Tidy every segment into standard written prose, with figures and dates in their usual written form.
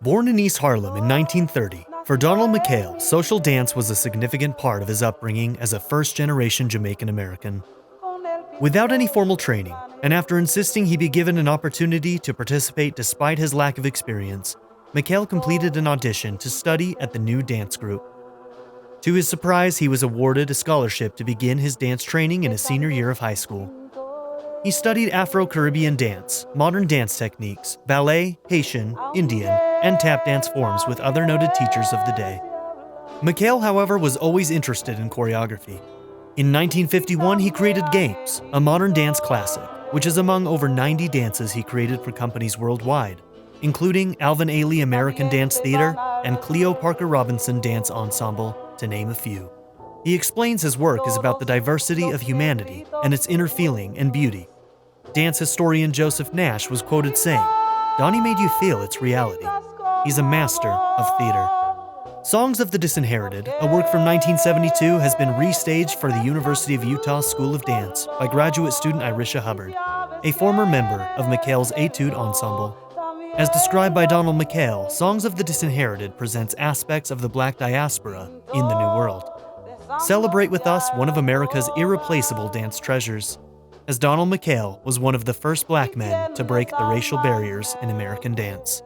Born in East Harlem in 1930, for Donald McKayle, social dance was a significant part of his upbringing as a first-generation Jamaican American. Without any formal training, and after insisting he be given an opportunity to participate despite his lack of experience, McKayle completed an audition to study at the new dance group. To his surprise, he was awarded a scholarship to begin his dance training in his senior year of high school. He studied Afro-Caribbean dance, modern dance techniques, ballet, Haitian, Indian, and tap dance forms with other noted teachers of the day. McKayle, however, was always interested in choreography. In 1951, he created Games, a modern dance classic, which is among over 90 dances he created for companies worldwide, including Alvin Ailey American Dance Theater and Cleo Parker Robinson Dance Ensemble, to name a few. He explains his work is about the diversity of humanity and its inner feeling and beauty. Dance historian Joseph Nash was quoted saying, "Donnie made you feel its reality. He's a master of theater." Songs of the Disinherited, a work from 1972, has been restaged for the University of Utah School of Dance by graduate student Irishia Hubbard, a former member of McKayle's Etude Ensemble. As described by Donald McKayle, Songs of the Disinherited presents aspects of the Black diaspora in the New World. Celebrate with us one of America's irreplaceable dance treasures, as Donald McKayle was one of the first Black men to break the racial barriers in American dance.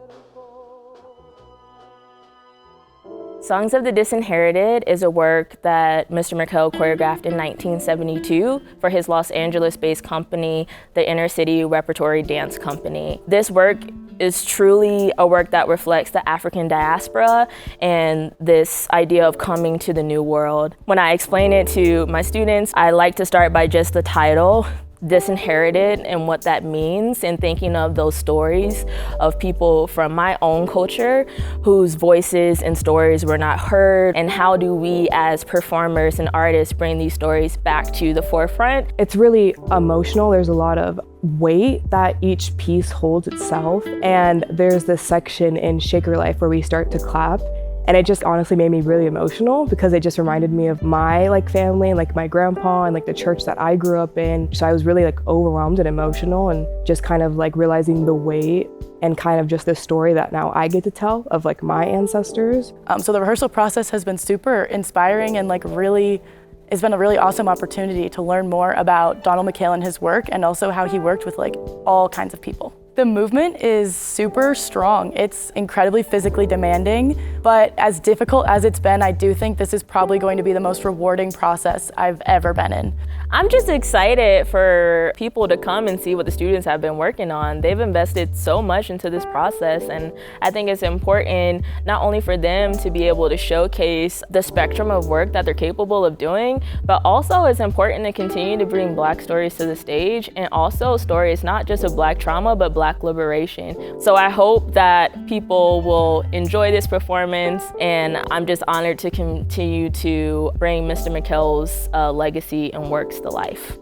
Songs of the Disinherited is a work that Mr. McKayle choreographed in 1972 for his Los Angeles-based company, the Inner City Repertory Dance Company. This work is truly a work that reflects the African diaspora and this idea of coming to the new world. When I explain it to my students, I like to start by just the title, Disinherited, and what that means, and thinking of those stories of people from my own culture whose voices and stories were not heard, and how do we as performers and artists bring these stories back to the forefront. It's really emotional. There's a lot of weight that each piece holds itself, and there's this section in Shake Your Life where we start to clap. And it just honestly made me really emotional because it just reminded me of my family and my grandpa and the church that I grew up in. So I was really overwhelmed and emotional, and just kind of realizing the weight and kind of just this story that now I get to tell of my ancestors. So the rehearsal process has been super inspiring and it's been a really awesome opportunity to learn more about Donald McKayle and his work, and also how he worked with all kinds of people. The movement is super strong. It's incredibly physically demanding, but as difficult as it's been, I do think this is probably going to be the most rewarding process I've ever been in. I'm just excited for people to come and see what the students have been working on. They've invested so much into this process, and I think it's important not only for them to be able to showcase the spectrum of work that they're capable of doing, but also it's important to continue to bring Black stories to the stage, and also stories not just of Black trauma, but Black liberation. So I hope that people will enjoy this performance, and I'm just honored to continue to bring Mr. McKayle's legacy and works to life.